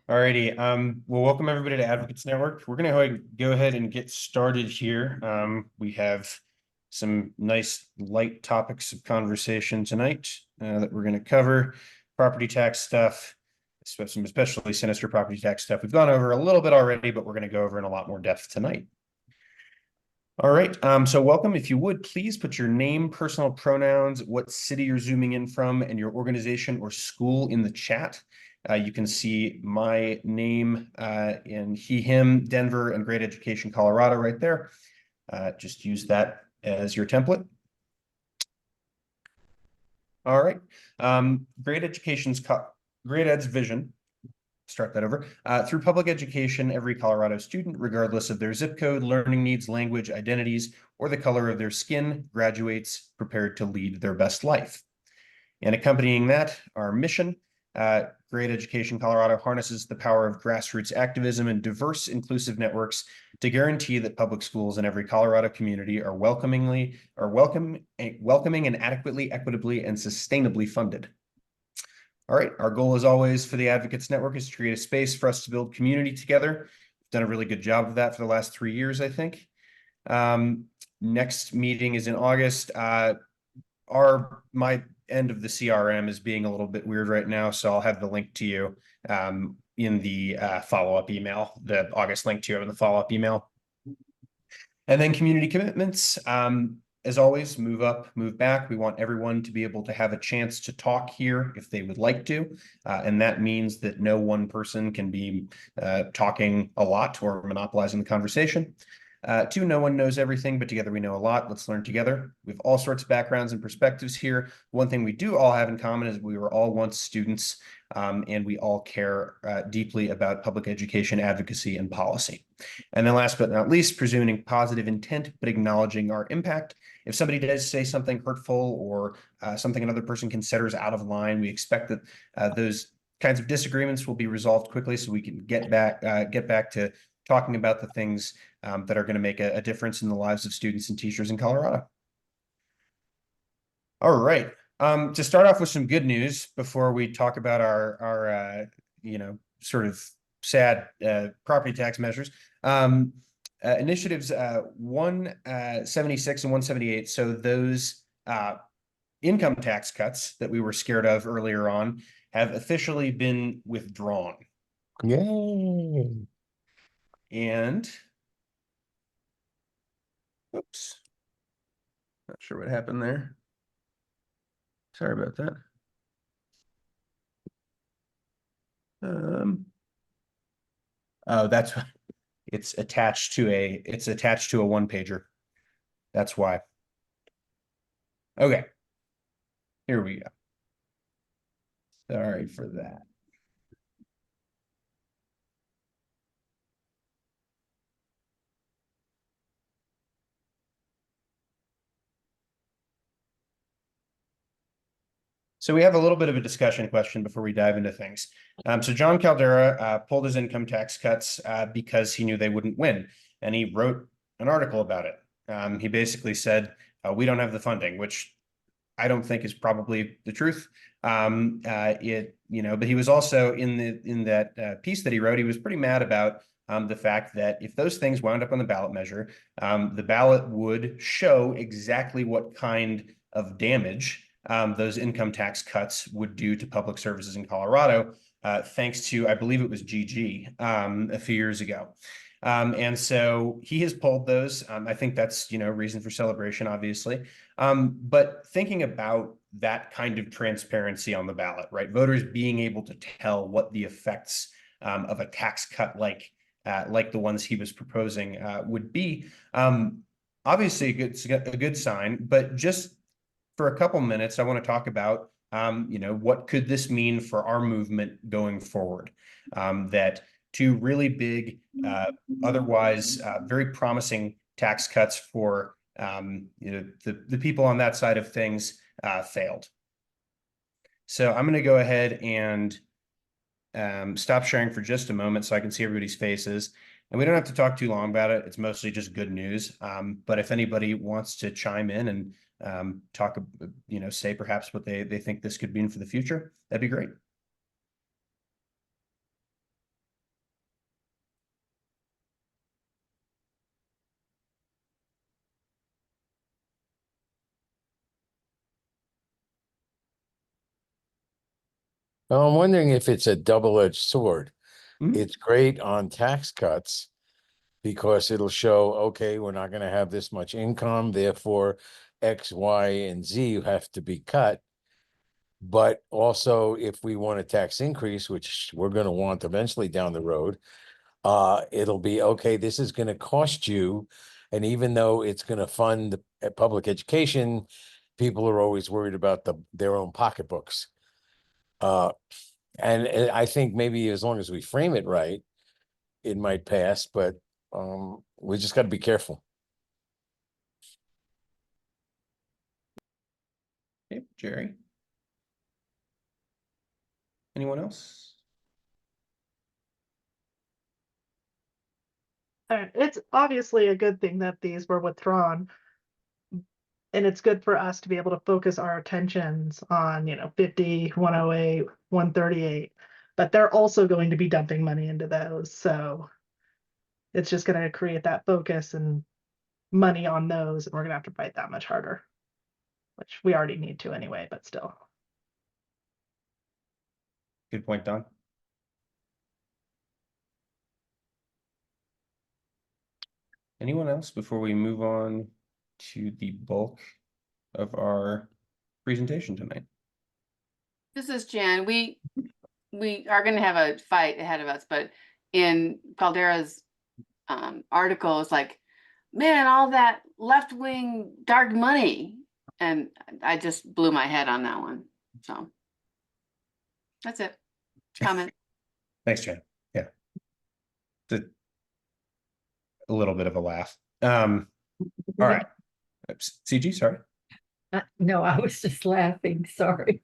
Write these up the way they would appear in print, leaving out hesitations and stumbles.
Alrighty. Well, welcome everybody to Advocates Network. We're going to go ahead and get started here. We have some nice light topics of conversation tonight that we're going to cover. Property tax stuff, some especially sinister property tax stuff. We've gone over a little bit already, but we're going to go over in a lot more depth tonight. All right. So welcome. If you would, please put your name, personal pronouns, what city you're zooming in from, and your organization or school in the chat. You can see my name in he, him, Denver, and Great Education, Colorado right there. Just use that as your template. All right. Great Ed's vision. Start that over. Through public education, every Colorado student, regardless of their zip code, learning needs, language, identities, or the color of their skin, graduates prepared to lead their best life. And accompanying that, our mission, Great Education Colorado harnesses the power of grassroots activism and diverse, inclusive networks to guarantee that public schools in every Colorado community are welcoming and adequately, equitably, and sustainably funded. All right, our goal as always for the Advocates Network is to create a space for us to build community together. We've done a really good job of that for the last 3 years, I think. Next meeting is in August. My end of the CRM is being a little bit weird right now, so I'll have the link to you in the follow-up email, the August link to you in the follow-up email. And then community commitments. As always, move up, move back. We want everyone to be able to have a chance to talk here if they would like to. And that means that no one person can be talking a lot or monopolizing the conversation. 2, no one knows everything, but together we know a lot. Let's learn together. We have all sorts of backgrounds and perspectives here. One thing we do all have in common is we were all once students, and we all care deeply about public education, advocacy, and policy. And then last but not least, presuming positive intent, but acknowledging our impact. If somebody does say something hurtful or something another person considers out of line, we expect that those kinds of disagreements will be resolved quickly so we can get back to talking about the things that are going to make a difference in the lives of students and teachers in Colorado. All right. To start off with some good news before we talk about our sort of sad property tax measures. Initiatives 176 and 178. So those income tax cuts that we were scared of earlier on have officially been withdrawn. Yay. And oops, not sure what happened there. Sorry about that. Oh, that's it's attached to a one pager. That's why. Okay. Here we go. Sorry for that. So we have a little bit of a discussion question before we dive into things. So John Caldera pulled his income tax cuts because he knew they wouldn't win, and he wrote an article about it. He basically said, we don't have the funding, which I don't think is probably the truth. But he was also in that piece that he wrote, he was pretty mad about the fact that if those things wound up on the ballot measure, the ballot would show exactly what kind of damage those income tax cuts would do to public services in Colorado, thanks to, I believe it was GG a few years ago. And so he has pulled those. I think that's, reason for celebration, obviously. But thinking about that kind of transparency on the ballot, right? Voters being able to tell what the effects of a tax cut like the ones he was proposing would be. Obviously, a good sign, but just for a couple minutes, I want to talk about, what could this mean for our movement going forward? That two really big, otherwise very promising tax cuts for the people on that side of things failed. So I'm going to go ahead and stop sharing for just a moment so I can see everybody's faces. And we don't have to talk too long about it. It's mostly just good news. But if anybody wants to chime in and talk, say perhaps what they think this could mean for the future, that'd be great. Well, I'm wondering if it's a double-edged sword. Mhm. It's great on tax cuts because it'll show, okay, we're not going to have this much income, therefore X, Y, and Z have to be cut. But also, if we want a tax increase, which we're going to want eventually down the road, it'll be, okay, this is going to cost you. And even though it's going to fund public education, people are always worried about their own pocketbooks. Uh, and I think maybe as long as we frame it right, it might pass, but we just got to be careful. Okay, Jerry. Anyone else? It's obviously a good thing that these were withdrawn. And it's good for us to be able to focus our attentions on, 50, 108, 138. But they're also going to be dumping money into those. So it's just going to create that focus and money on those. And we're going to have to fight that much harder, which we already need to anyway, but still. Good point, Don. Anyone else before we move on to the bulk of our presentation tonight? This is Jan. We are going to have a fight ahead of us, but in Caldera's article, it's like, man, all that left-wing dark money, and I just blew my head on that one. So that's it. Comment. Thanks, Jan. Yeah. A little bit of a laugh. All right. CG, sorry. No, I was just laughing. Sorry.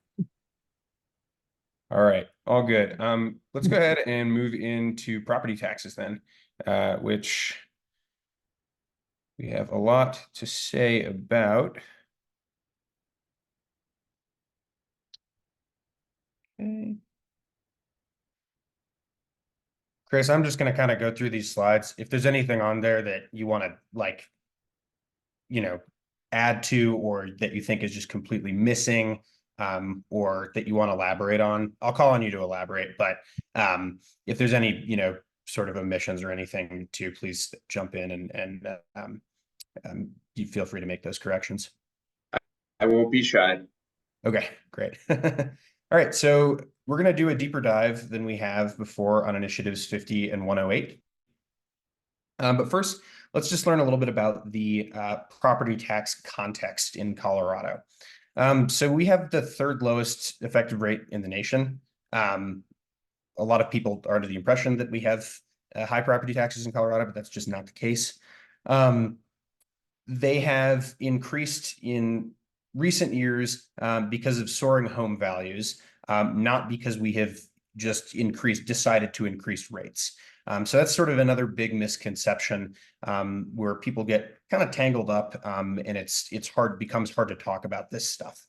All right, all good. Let's go ahead and move into property taxes then, which we have a lot to say about. Okay. Chris, I'm just going to kind of go through these slides. If there's anything on there that you want to, add to, or that you think is just completely missing, or that you want to elaborate on, I'll call on you to elaborate. But if there's any, sort of omissions or anything to, please jump in and you feel free to make those corrections. I won't be shy. Okay, great. All right, so we're going to do a deeper dive than we have before on initiatives 50 and 108. But first, let's just learn a little bit about the property tax context in Colorado. So we have the third lowest effective rate in the nation. A lot of people are under the impression that we have high property taxes in Colorado, but that's just not the case. They have increased in recent years because of soaring home values, not because we have just decided to increase rates. So that's sort of another big misconception where people get kind of tangled up, and becomes hard to talk about this stuff.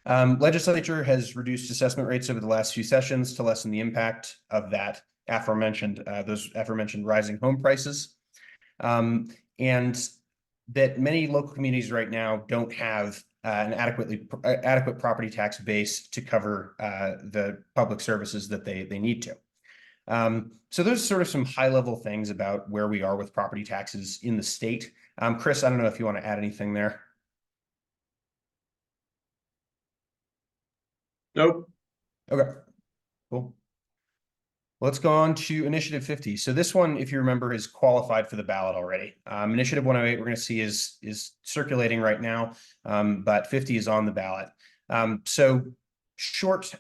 Legislature has reduced assessment rates over the last few sessions to lessen the impact of those aforementioned rising home prices. And that many local communities right now don't have an adequate property tax base to cover the public services that they need to. So those are sort of some high-level things about where we are with property taxes in the state. Chris, I don't know if you want to add anything there. Nope. Okay, cool. Let's go on to Initiative 50. So this one, if you remember, is qualified for the ballot already. Initiative 108, we're going to see is circulating right now, but 50 is on the ballot. So short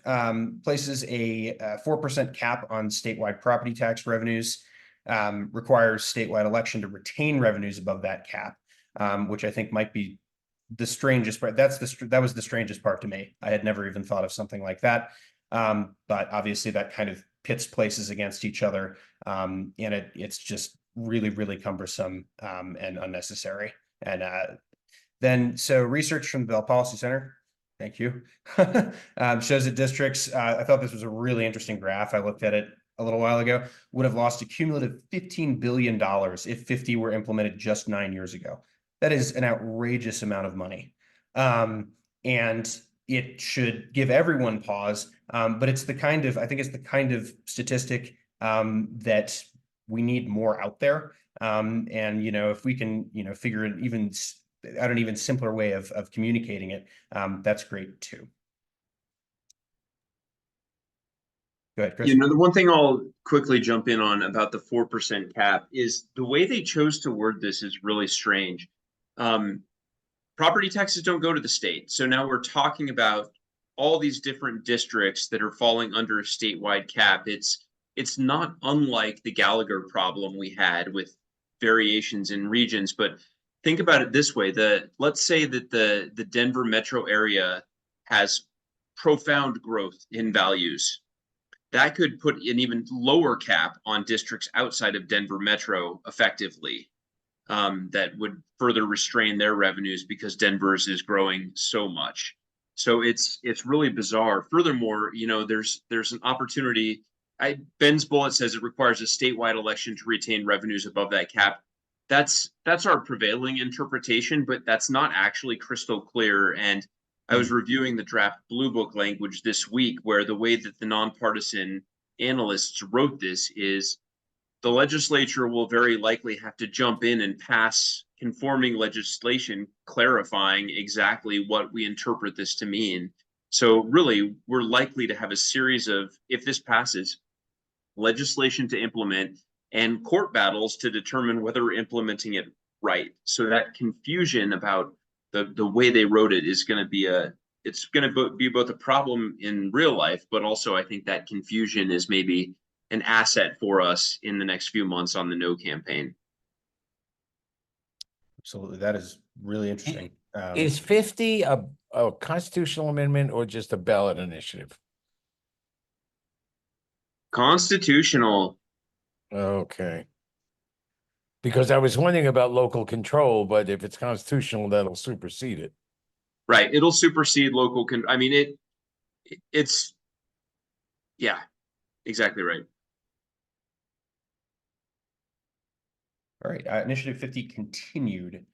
places a 4% cap on statewide property tax revenues, requires statewide election to retain revenues above that cap, which I think might be the strangest part. That was the strangest part to me. I had never even thought of something like that. But obviously that kind of pits places against each other, and it's just really, really cumbersome and unnecessary. And so research from the Bell Policy Center, thank you, shows that districts, I thought this was a really interesting graph. I looked at it a little while ago, would have lost a cumulative $15 billion if 50 were implemented just 9 years ago. That is an outrageous amount of money. And it should give everyone pause But it's the kind of, I think it's the kind of statistic that we need more out there. And, you know, if we can, you know, figure an even simpler way of communicating it, that's great too. Go ahead, Chris. You know, the one thing I'll quickly jump in on about the 4% cap is the way they chose to word this is really strange. Property taxes don't go to the state. So now we're talking about all these different districts that are falling under a statewide cap. It's not unlike the Gallagher problem we had with variations in regions, but think about it this way. Let's say that the Denver metro area has profound growth in values. That could put an even lower cap on districts outside of Denver metro effectively. That would further restrain their revenues because Denver's is growing so much. So it's really bizarre. Furthermore, you know, there's an opportunity. Ben's bullet says it requires a statewide election to retain revenues above that cap. That's our prevailing interpretation, but that's not actually crystal clear. And I was reviewing the draft Blue Book language this week, where the way that the nonpartisan analysts wrote this is the legislature will very likely have to jump in and pass conforming legislation clarifying exactly what we interpret this to mean. So really, we're likely to have a series of, if this passes, legislation to implement and court battles to determine whether we're implementing it right. So that confusion about the way they wrote it is going to be it's going to be both a problem in real life, but also I think that confusion is maybe an asset for us in the next few months on the no campaign. Absolutely. That is really interesting. Is 50 a constitutional amendment or just a ballot initiative? Constitutional. Okay. Because I was wondering about local control, but if it's constitutional, that'll supersede it. Right. It'll supersede local. I mean, it's, yeah, exactly right. All right. Initiative 50 continued.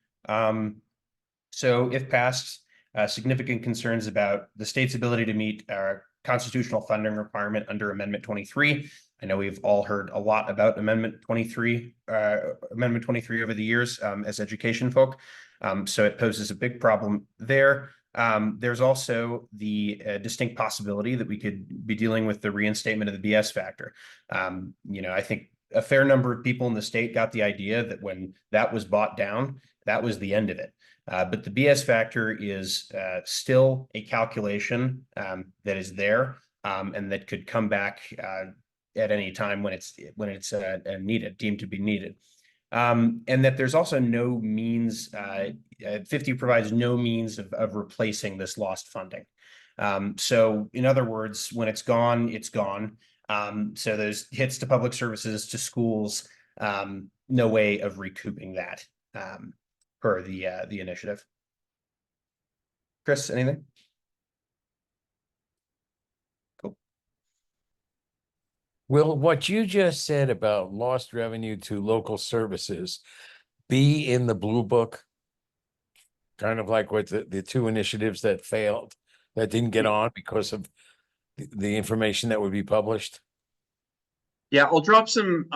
So if passed, significant concerns about the state's ability to meet our constitutional funding requirement under Amendment 23. I know we've all heard a lot about Amendment 23 over the years as education folk. So it poses a big problem there. There's also the distinct possibility that we could be dealing with the reinstatement of the BS factor. You know, I think a fair number of people in the state got the idea that when that was bought down, that was the end of it. But the BS factor is still a calculation that is there and that could come back at any time when it's needed, deemed to be needed. And that there's also no means, 50 provides no means of replacing this lost funding. So in other words, when it's gone, it's gone. So those hits to public services, to schools, no way of recouping that per the initiative. Chris, anything? Cool. Will what you just said about lost revenue to local services be in the Blue Book? Kind of like what the two initiatives that failed, that didn't get on because of the information that would be published? Yeah, I'll drop some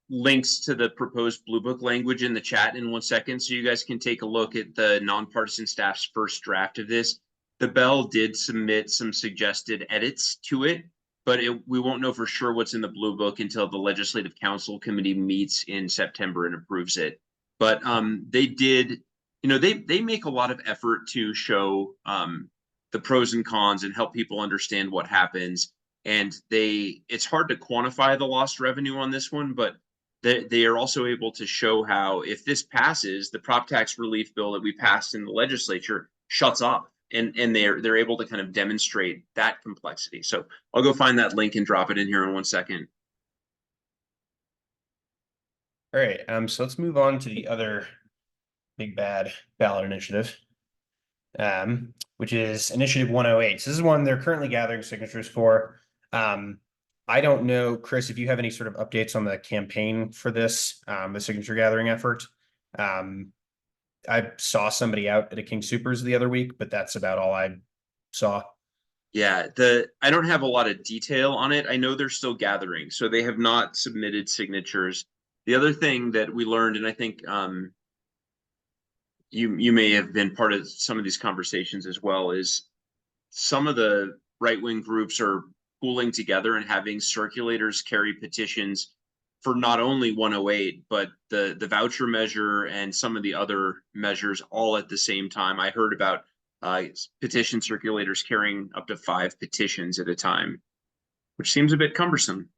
links to the proposed Blue Book language in the chat in 1 second, so you guys can take a look at the nonpartisan staff's first draft of this. The Bell did submit some suggested edits to it, but we won't know for sure what's in the Blue Book until the Legislative Council Committee meets in September and approves it. But they did, you know, they make a lot of effort to show the pros and cons and help people understand what happens. And it's hard to quantify the lost revenue on this one, but they are also able to show how if this passes, the prop tax relief bill that we passed in the legislature shuts off, and they're able to kind of demonstrate that complexity. So I'll go find that link and drop it in here in 1 second. All right, so let's move on to the other big bad ballot initiative, which is Initiative 108. So this is one they're currently gathering signatures for. I don't know, Chris, if you have any sort of updates on the campaign for this, the signature gathering effort. I saw somebody out at a King Soopers the other week, but that's about all I saw. Yeah, I don't have a lot of detail on it. I know they're still gathering, so they have not submitted signatures. The other thing that we learned, and I think you may have been part of some of these conversations as well, is some of the right-wing groups are pooling together and having circulators carry petitions for not only 108, but the voucher measure and some of the other measures all at the same time. I heard about petition circulators carrying up to 5 petitions at a time, which seems a bit cumbersome.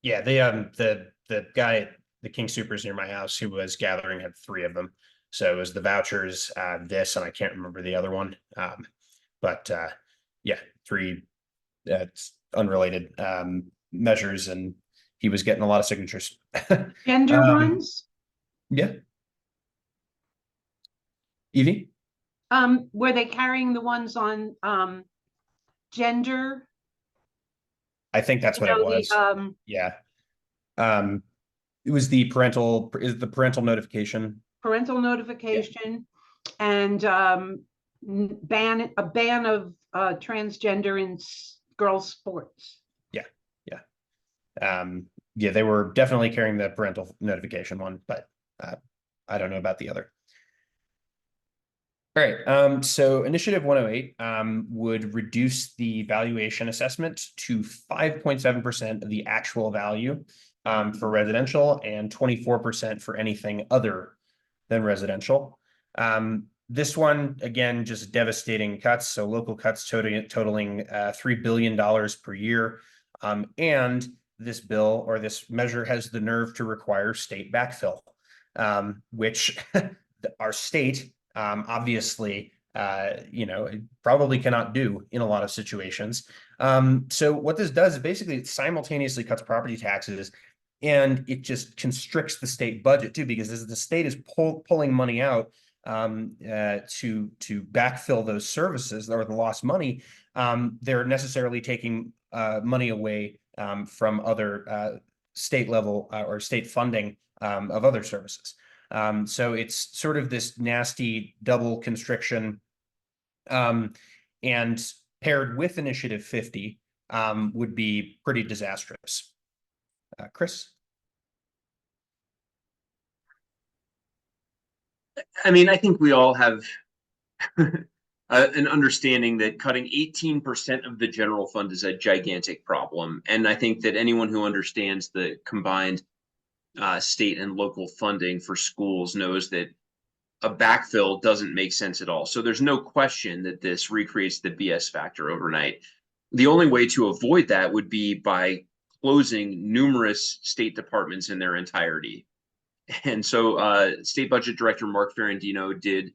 Yeah, the guy at the King Supers near my house who was gathering had 3 of them. So it was the vouchers, this, and I can't remember the other one. But yeah, 3 unrelated measures, and he was getting a lot of signatures. Gender ones? Yeah. Evie? Were they carrying the ones on gender? I think that's what it was. Yeah. It was the parental notification. Parental notification and a ban of transgender in girls' sports. Yeah, they were definitely carrying the parental notification one, but I don't know about the other. All right, so Initiative 108 would reduce the valuation assessment to 5.7% of the actual value for residential and 24% for anything other than residential. This one, again, just devastating cuts. So local cuts totaling $3 billion per year. And this bill or this measure has the nerve to require state backfill, which our state obviously, probably cannot do in a lot of situations. So what this does is basically it simultaneously cuts property taxes, and it just constricts the state budget too, because as the state is pulling money out to backfill those services or the lost money, they're necessarily taking money away from other state level or state funding of other services. So it's sort of this nasty double constriction, and paired with Initiative 50 would be pretty disastrous. Chris? I mean, I think we all have an understanding that cutting 18% of the general fund is a gigantic problem. And I think that anyone who understands the combined state and local funding for schools knows that a backfill doesn't make sense at all. So there's no question that this recreates the BS factor overnight. The only way to avoid that would be by closing numerous state departments in their entirety. And so State Budget Director Mark Ferrandino did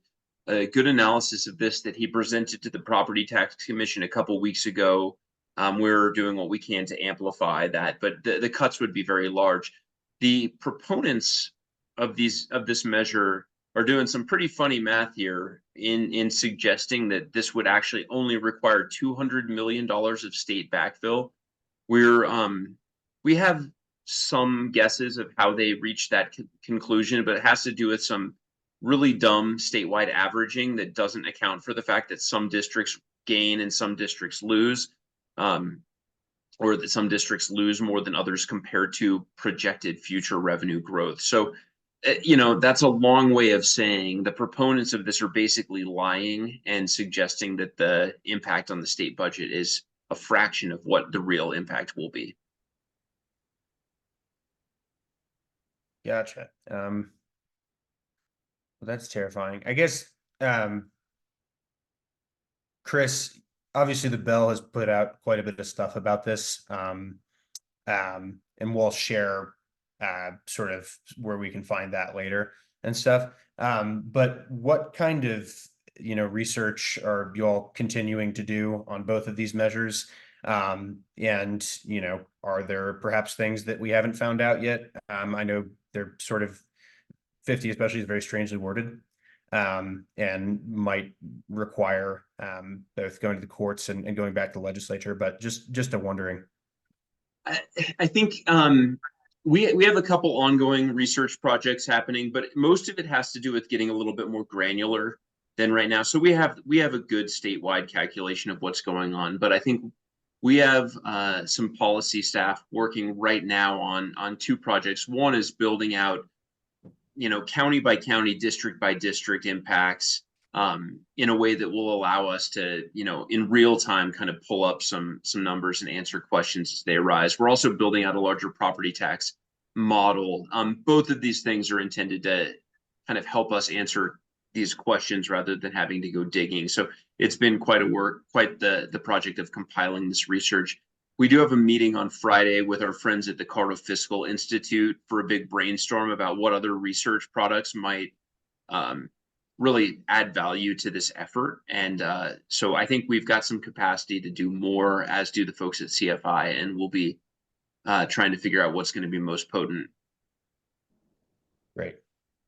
a good analysis of this that he presented to the Property Tax Commission a couple weeks ago. We're doing what we can to amplify that, but the cuts would be very large. The proponents of this measure are doing some pretty funny math here in suggesting that this would actually only require $200 million of state backfill. We have some guesses of how they reached that conclusion, but it has to do with some really dumb statewide averaging that doesn't account for the fact that some districts gain and some districts lose, or that some districts lose more than others compared to projected future revenue growth. So, that's a long way of saying the proponents of this are basically lying and suggesting that the impact on the state budget is a fraction of what the real impact will be. Gotcha. Well, that's terrifying. I guess, Chris, obviously the Bell has put out quite a bit of stuff about this, and we'll share sort of where we can find that later and stuff. But what kind of research are you all continuing to do on both of these measures? And are there perhaps things that we haven't found out yet? I know they're sort of 50 especially is very strangely worded, and might require both going to the courts and going back to the legislature, but just a wondering. I think we have a couple ongoing research projects happening, but most of it has to do with getting a little bit more granular than right now. So we have a good statewide calculation of what's going on, but I think we have some policy staff working right now on two projects. One is building out, county by county, district by district impacts in a way that will allow us to, in real time kind of pull up some numbers and answer questions as they arise. We're also building out a larger property tax model. Both of these things are intended to kind of help us answer these questions rather than having to go digging. So it's been quite the project of compiling this research. We do have a meeting on Friday with our friends at the Colorado Fiscal Institute for a big brainstorm about what other research products might really add value to this effort. And so I think we've got some capacity to do more, as do the folks at CFI, and we'll be trying to figure out what's going to be most potent. Great.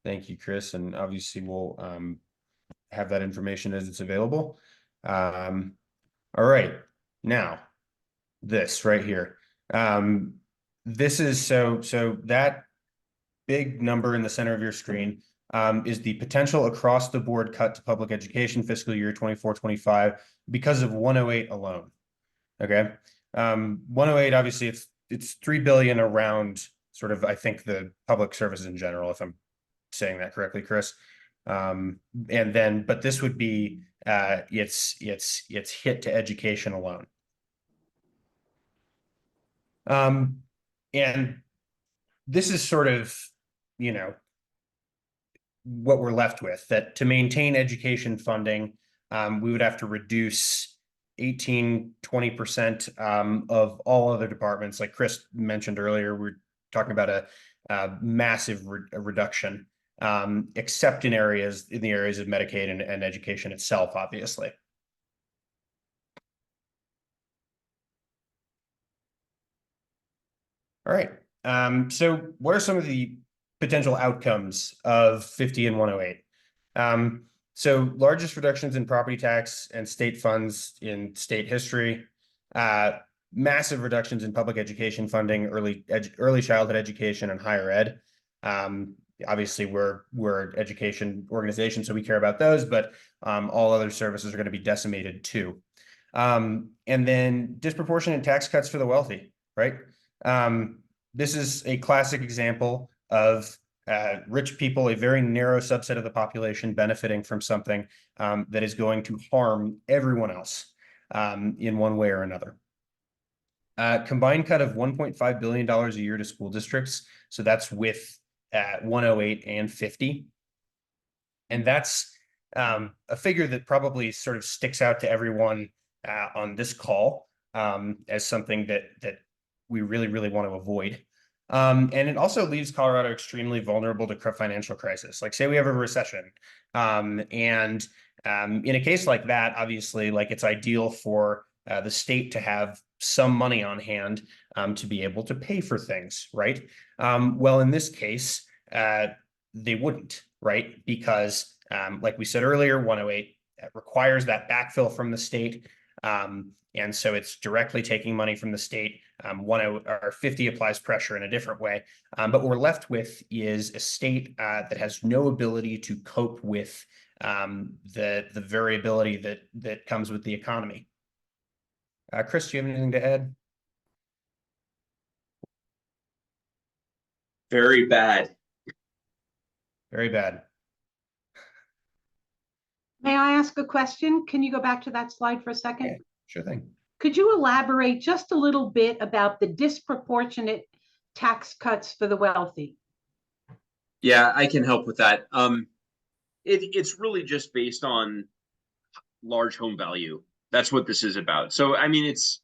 Thank you, Chris. And obviously we'll have that information as it's available. All right. Now, this right here. This is so that big number in the center of your screen is the potential across the board cut to public education fiscal year 24-25 because of 108 alone. Okay. 108, obviously it's 3 billion around sort of, I think, the public services in general, if I'm saying that correctly, Chris. And then, but this would be it's hit to education alone. And this is sort of, what we're left with, that to maintain education funding, we would have to reduce 18-20% of all other departments. Like Chris mentioned earlier, we're talking about a massive reduction, except in the areas of Medicaid and education itself, obviously. All right. So what are some of the potential outcomes of 50 and 108? So largest reductions in property tax and state funds in state history, massive reductions in public education funding, early childhood education and higher ed. Obviously we're an education organization, so we care about those, but all other services are going to be decimated too. And then disproportionate tax cuts for the wealthy, right? This is a classic example of rich people, a very narrow subset of the population, benefiting from something that is going to harm everyone else in one way or another. Combined cut of $1.5 billion a year to school districts. So that's with 108 and 50. And that's a figure that probably sort of sticks out to everyone on this call as something that we really, really want to avoid. And it also leaves Colorado extremely vulnerable to financial crisis. Like, say we have a recession, and in a case like that, obviously, like, it's ideal for the state to have some money on hand to be able to pay for things, right? Well, in this case, they wouldn't, right? Because, like we said earlier, 108 requires that backfill from the state. And so it's directly taking money from the state. 50 applies pressure in a different way. But what we're left with is a state that has no ability to cope with the variability that comes with the economy. Chris, do you have anything to add? Very bad. Very bad. May I ask a question? Can you go back to that slide for a second? Yeah, sure thing. Could you elaborate just a little bit about the disproportionate tax cuts for the wealthy? Yeah, I can help with that. It's really just based on large home value. That's what this is about. So, I mean, it's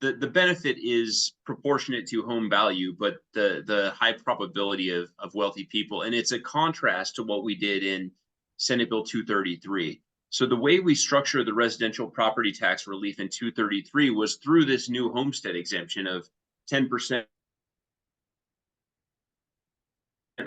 the benefit is proportionate to home value, but the high probability of wealthy people. And it's a contrast to what we did in Senate Bill 233. So the way we structure the residential property tax relief in 233 was through this new homestead exemption of 10%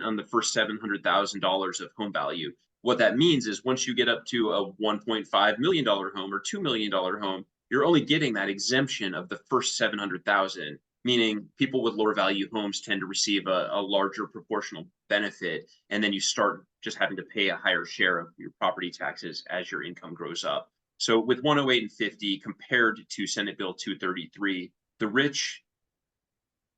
on the first $700,000 of home value. What that means is once you get up to a $1.5 million home or $2 million home, you're only getting that exemption of the first $700,000. meaning people with lower value homes tend to receive a larger proportional benefit, and then you start just having to pay a higher share of your property taxes as your income grows up. So with 108 and 50 compared to Senate Bill 233, the rich,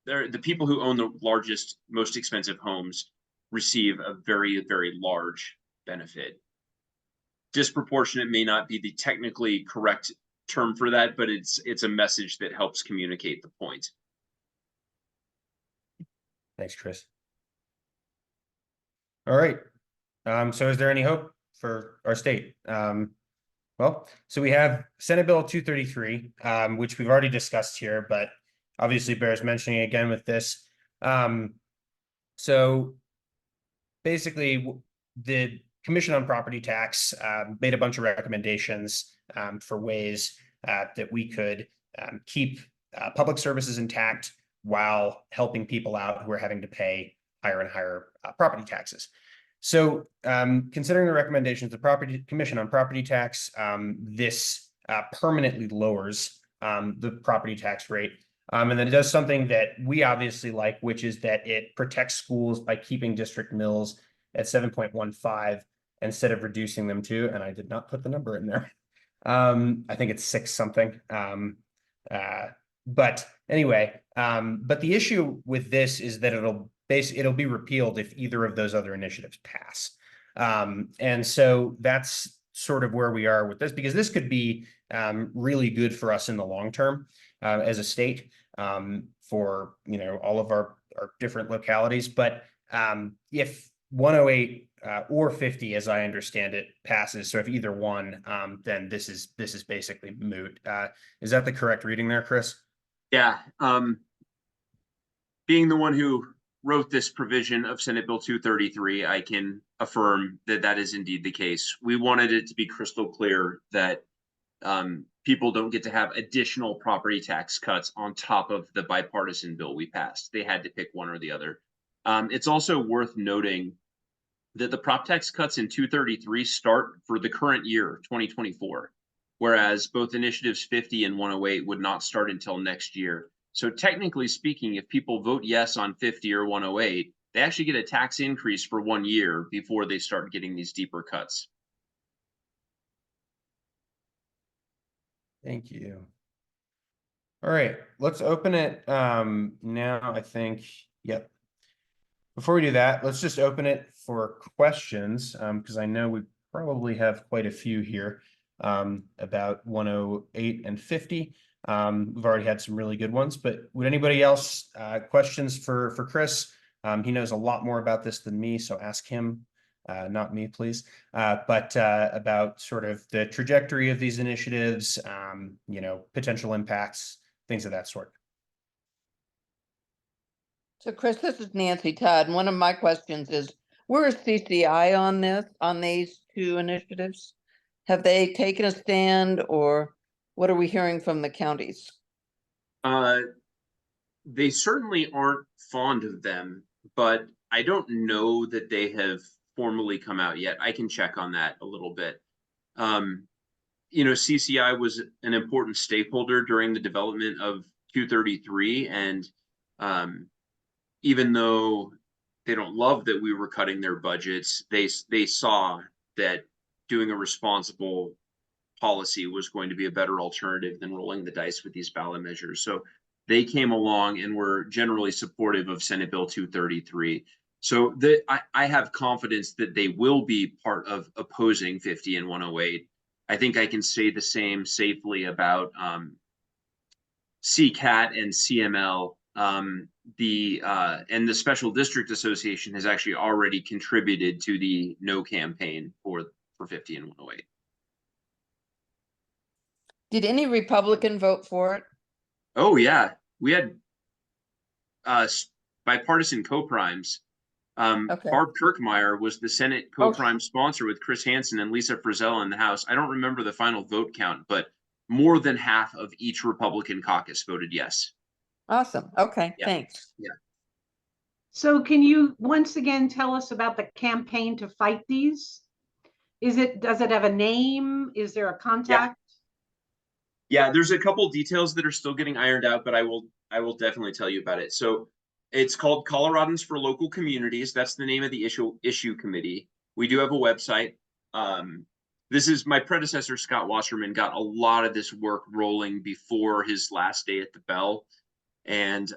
the people who own the largest, most expensive homes receive a very, very large benefit. Disproportionate may not be the technically correct term for that, but it's a message that helps communicate the point. Thanks, Chris. All right. So is there any hope for our state? Well, so we have Senate Bill 233, which we've already discussed here, but obviously bears mentioning again with this. So basically, the Commission on Property Tax made a bunch of recommendations for ways that we could keep public services intact while helping people out who are having to pay higher and higher property taxes. So considering the recommendations of the Commission on Property Tax, this permanently lowers the property tax rate. And then it does something that we obviously like, which is that it protects schools by keeping district mills at 7.15 instead of reducing them to, and I did not put the number in there. I think it's 6 something. But anyway, but the issue with this is that it'll be repealed if either of those other initiatives pass. And so that's sort of where we are with this, because this could be really good for us in the long term as a state for, you know, all of our different localities. But if 108 or 50, as I understand it, passes, so if either one, then this is basically moot. Is that the correct reading there, Chris? Yeah. Being the one who wrote this provision of Senate Bill 233, I can affirm that that is indeed the case. We wanted it to be crystal clear that people don't get to have additional property tax cuts on top of the bipartisan bill we passed. They had to pick one or the other. It's also worth noting that the prop tax cuts in 233 start for the current year, 2024, whereas both initiatives 50 and 108 would not start until next year. So technically speaking, if people vote yes on 50 or 108, they actually get a tax increase for 1 year before they start getting these deeper cuts. Thank you. All right, let's open it now, I think. Yep. Before we do that, let's just open it for questions, because I know we probably have quite a few here about 108 and 50. We've already had some really good ones, but would anybody else questions for Chris? He knows a lot more about this than me, so ask him, not me, please. But about sort of the trajectory of these initiatives, you know, potential impacts, things of that sort. So Chris, this is Nancy Todd, and one of my questions is, where is CCI on these two initiatives? Have they taken a stand, or what are we hearing from the counties? They certainly aren't fond of them, but I don't know that they have formally come out yet. I can check on that a little bit. You know, CCI was an important stakeholder during the development of 233, and even though they don't love that we were cutting their budgets, they saw that doing a responsible policy was going to be a better alternative than rolling the dice with these ballot measures. So they came along and were generally supportive of Senate Bill 233. So I have confidence that they will be part of opposing 50 and 108. I think I can say the same safely about CCAT and CML. And the Special District Association has actually already contributed to the no campaign for 50 and 108. Did any Republican vote for it? Oh yeah, we had bipartisan co-primes. Okay. Barb Kirkmeyer was the Senate co-prime sponsor with Chris Hansen and Lisa Frizella in the House. I don't remember the final vote count, but more than half of each Republican caucus voted yes. Awesome. Okay, Yeah. thanks. Yeah. So can you once again tell us about the campaign to fight these? Does it have a name? Is there a contact? Yeah, there's a couple details that are still getting ironed out, but I will I will definitely tell you about it. So it's called Coloradans for Local Communities. That's the name of the issue committee. We do have a website. This is my predecessor, Scott Wasserman, got a lot of this work rolling before his last day at the Bell. And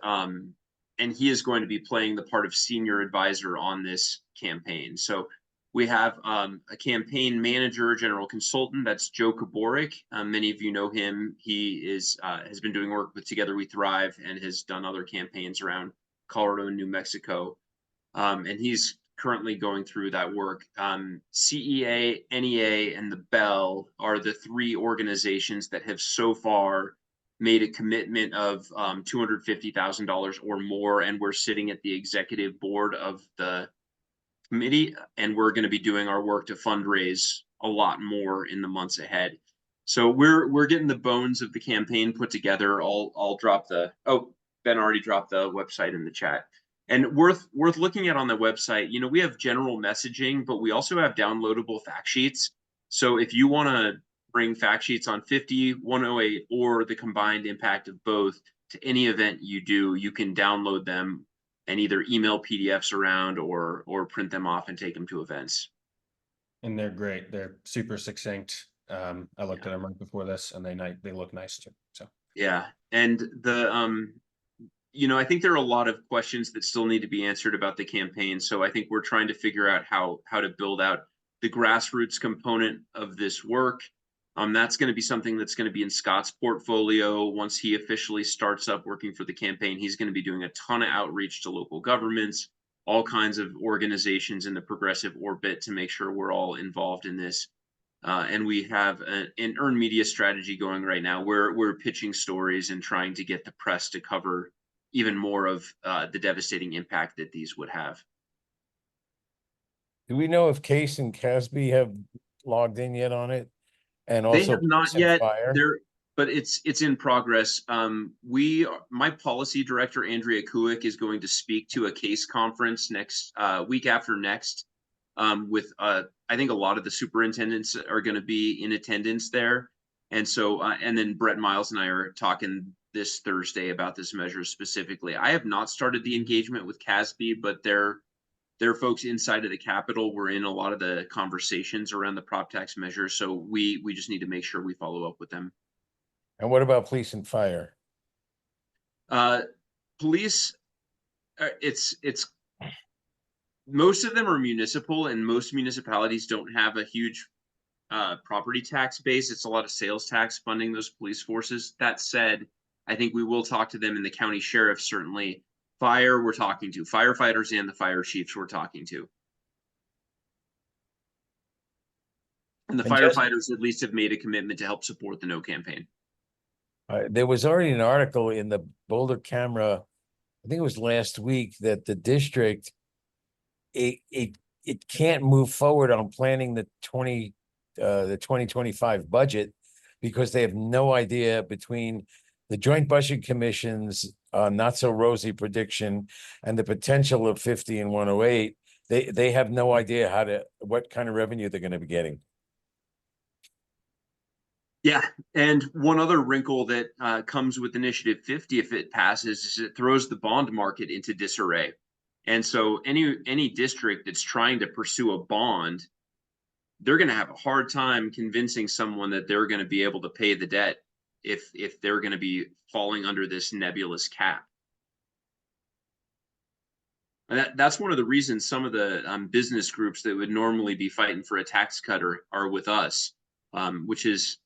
he is going to be playing the part of senior advisor on this campaign. So we have a campaign manager, general consultant. That's Joe Kaborik. Many of you know him. He has been doing work with Together We Thrive and has done other campaigns around Colorado and New Mexico. And he's currently going through that work. CEA, NEA, and the Bell are the three organizations that have so far made a commitment of $250,000 or more, and we're sitting at the executive board of the committee, and we're going to be doing our work to fundraise a lot more in the months ahead. So we're getting the bones of the campaign put together. I'll drop Ben already dropped the website in the chat. And worth looking at on the website, we have general messaging, but we also have downloadable fact sheets. So if you want to bring fact sheets on 50, 108, or the combined impact of both to any event you do, you can download them and either email PDFs around or print them off and take them to events. And they're great. They're super succinct. I looked at them right before this, and they look nice too. So yeah, and I think there are a lot of questions that still need to be answered about the campaign. So I think we're trying to figure out how to build out the grassroots component of this work. That's going to be something that's going to be in Scott's portfolio once he officially starts up working for the campaign. He's going to be doing a ton of outreach to local governments, all kinds of organizations in the progressive orbit to make sure we're all involved in this. And we have an earned media strategy going right now where we're pitching stories and trying to get the press to cover even more of the devastating impact that these would have. Do we know if Case and Casby have logged in yet on it? And They also have not police and yet. fire? But it's in progress. My policy director, Andrea Kuick, is going to speak to a case conference next week after next with I think a lot of the superintendents are going to be in attendance there. And so and then Brett Miles and I are talking this Thursday about this measure specifically. I have not started the engagement with CASB, but their folks inside of the Capitol were in a lot of the conversations around the prop tax measure. So we just need to make sure we follow up with them. And what about police and fire? Police, it's most of them are municipal, and most municipalities don't have a huge property tax base. It's a lot of sales tax funding those police forces. That said, I think we will talk to them, and the county sheriff certainly. Fire, we're talking to firefighters and the fire chiefs we're talking to. And the firefighters at least have made a commitment to help support the No campaign. There was already an article in the Boulder Camera, I think it was last week, that the district, it can't move forward on planning the 2025 budget because they have no idea between the Joint Budget Commission's not so rosy prediction and the potential of 50 and 108. They have no idea what kind of revenue they're going to be getting. Yeah, and one other wrinkle that comes with Initiative 50, if it passes, is it throws the bond market into disarray. And so any district that's trying to pursue a bond, they're going to have a hard time convincing someone that they're going to be able to pay the debt if they're going to be falling under this nebulous cap. And that's one of the reasons some of the business groups that would normally be fighting for a tax cut are with us, which is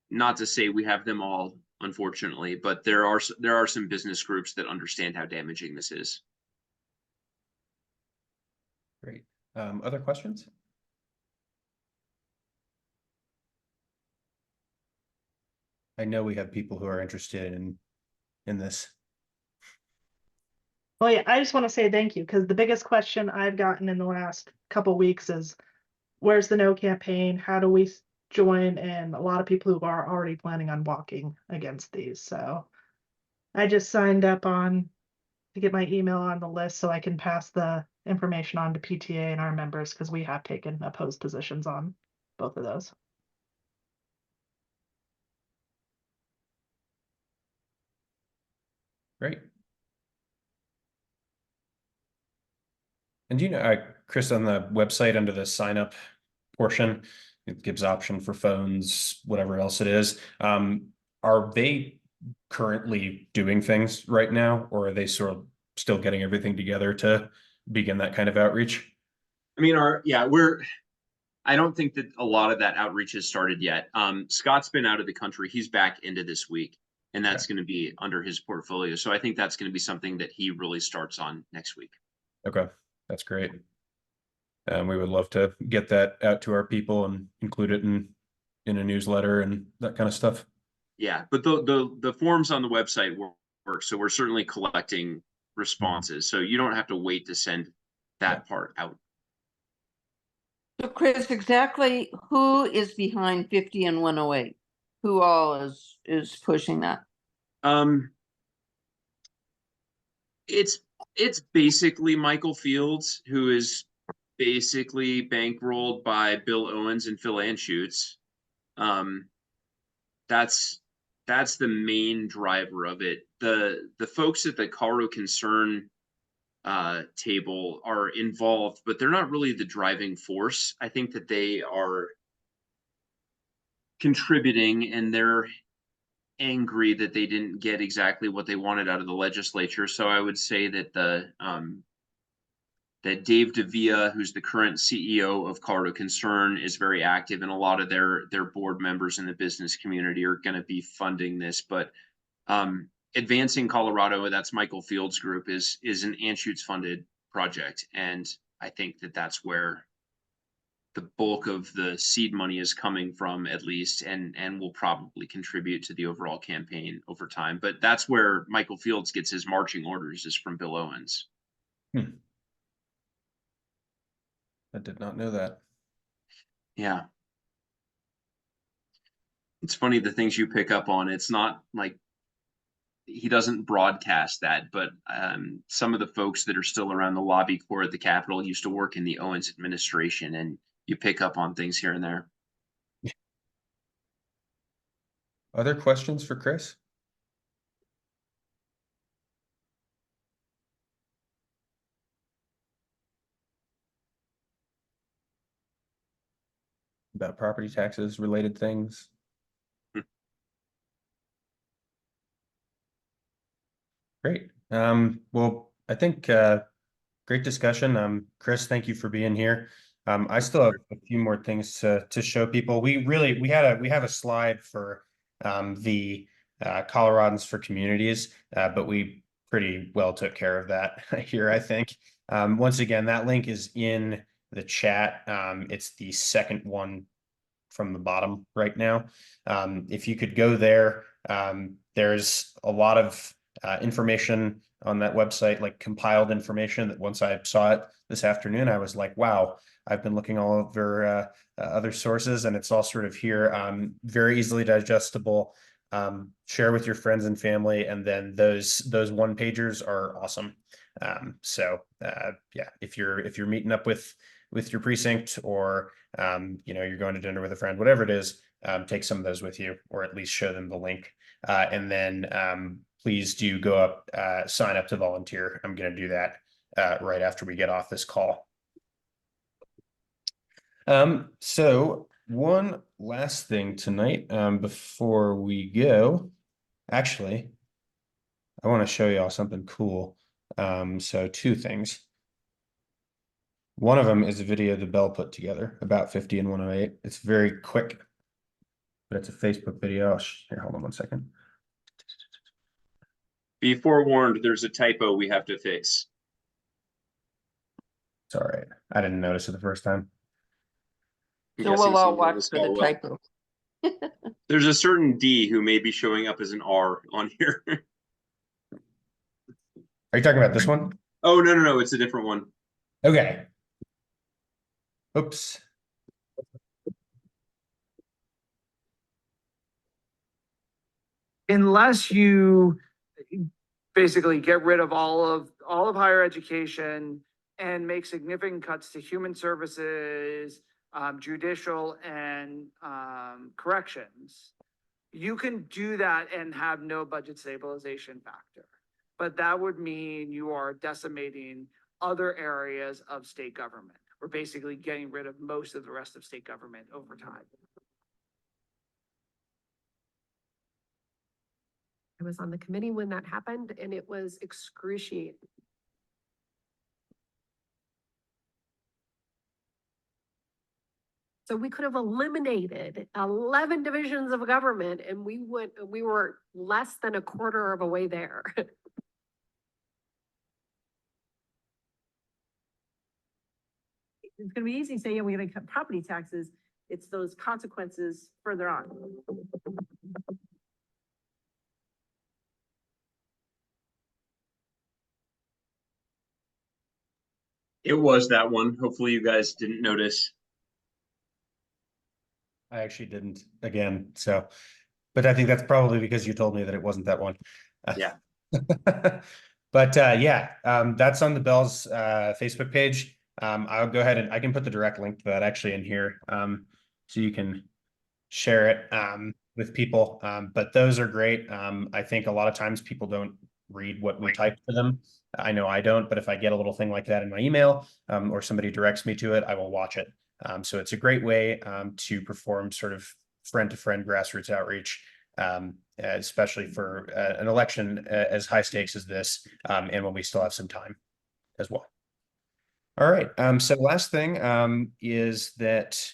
not to say we have them all, unfortunately, but there are some business groups that understand how damaging this is. Great. Other questions? I know we have people who are interested in this. Well, yeah, I just want to say thank you, because the biggest question I've gotten in the last couple weeks is, where's the No campaign? How do we join? And a lot of people who are already planning on walking against these. So I just signed up to get my email on the list so I can pass the information on to PTA and our members, because we have taken opposed positions on both of those. Great. And do you know, Chris, on the website under the sign up portion, it gives option for phones, whatever else it is. Are they currently doing things right now, or are they sort of still getting everything together to begin that kind of outreach? I mean, I don't think that a lot of that outreach has started yet. Scott's been out of the country. He's back into this week, and that's going to be under his portfolio. So I think that's going to be something that he really starts on next week. Okay, that's great. We would love to get that out to our people and include it in a newsletter and that kind of stuff. Yeah, but the forms on the website work. So we're certainly collecting responses. So you don't have to wait to send that part out. So Chris, exactly who is behind 50 and 108? Who all is pushing that? It's basically Michael Fields, who is basically bankrolled by Bill Owens and Phil Anschutz. That's the main driver of it. The folks at the Colorado Concern table are involved, but they're not really the driving force. I think that they are contributing, and they're angry that they didn't get exactly what they wanted out of the legislature. So I would say that that Dave DeVia, who's the current CEO of Colorado Concern, is very active, and a lot of their board members in the business community are going to be funding this. But Advancing Colorado, that's Michael Fields' group, is an Anschutz funded project, and I think that that's where the bulk of the seed money is coming from, at least, and will probably contribute to the overall campaign over time. But that's where Michael Fields gets his marching orders, is from Bill Owens. I did not know that. Yeah. It's funny the things you pick up on. It's not like he doesn't broadcast that, but some of the folks that are still around the lobby core at the Capitol used to work in the Owens administration, and you pick up on things here and there. Other questions for Chris? About property taxes related things? Great. Well, I think great discussion. Chris, thank you for being here. I still have a few more things to show people. We have a slide for the Coloradans for Communities, but we pretty well took care of that here, I think. Once again, that link is in the chat. It's the second one from the bottom right now. If you could go there, there's a lot of information on that website, like compiled information, that once I saw it this afternoon, I was like, wow, I've been looking all over other sources, and it's all sort of here, very easily digestible. Share with your friends and family, and then those one pagers are awesome. Yeah, if you're meeting up with your precinct, or you're going to dinner with a friend, whatever it is, take some of those with you, or at least show them the link. And then please do go up, sign up to volunteer. I'm going to do that right after we get off this call. So one last thing tonight, before we go, actually, I want to show you all something cool. So two things. One of them is a video that Bell put together about 50 and 108. It's very quick, but it's a Facebook video. Here, hold on one second. Be forewarned, there's a typo we have to fix. It's all right. I didn't notice it the first time. So we'll all watch for the typo. There's a certain D who may be showing up as an R on here. Are you talking about this one? Oh, no, it's a different one. Okay. Oops. Unless you basically get rid of all of higher education and make significant cuts to human services, judicial, and corrections, you can do that and have no budget stabilization factor. but that would mean you are decimating other areas of state government. We're basically getting rid of most of the rest of state government over time. I was on the committee when that happened and it was excruciating. So we could have eliminated 11 divisions of government and we were less than a quarter of a way there. It's gonna be easy to say, yeah, we're gonna cut property taxes. It's those consequences further on. It was that one. Hopefully you guys didn't notice. I actually didn't again, so, but I think that's probably because you told me that it wasn't that one. Yeah. But yeah, that's on the Bell's Facebook page. I'll go ahead and I can put the direct link to that actually in here, so you can share it with people. But those are great. I think a lot of times people don't read what we type to them. I know I don't, but if I get a little thing like that in my email, or somebody directs me to it, I will watch it. So it's a great way to perform sort of friend-to-friend grassroots outreach, especially for an election as high stakes as this, and when we still have some time as well. All right. So last thing is that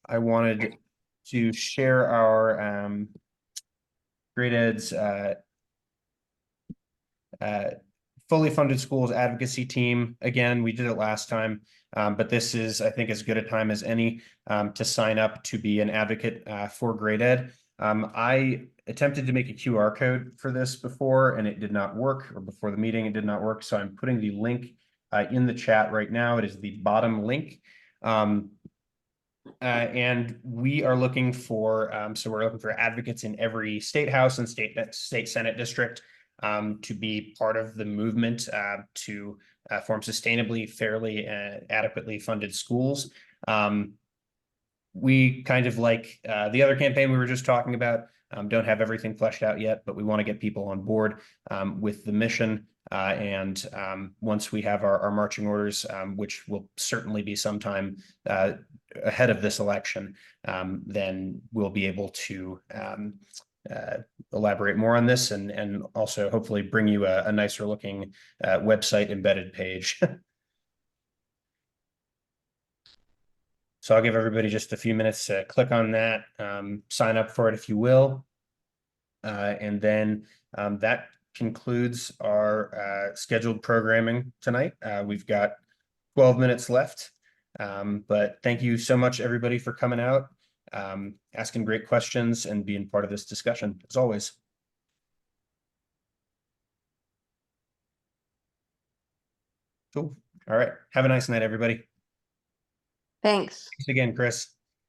I wanted to share our Great Ed's fully funded schools advocacy team. Again, we did it last time, but this is, I think, as good a time as any to sign up to be an advocate for Great Ed. I attempted to make a QR code for this before and it did not work, or before the meeting it did not work. So I'm putting the link in the chat right now. It is the bottom link. And we are looking for, so we're looking for advocates in every state house and state Senate district to be part of the movement to form sustainably, fairly, adequately funded schools. We kind of like the other campaign we were just talking about, don't have everything fleshed out yet, but we want to get people on board with the mission. And once we have our marching orders, which will certainly be sometime ahead of this election, then we'll be able to elaborate more on this and also hopefully bring you a nicer looking website embedded page. So I'll give everybody just a few minutes to click on that, sign up for it if you will. And then that concludes our scheduled programming tonight. We've got 12 minutes left. But thank you so much, everybody, for coming out, asking great questions and being part of this discussion, as always. Cool. All right. Have a nice night, everybody. Thanks. Thanks again, Chris.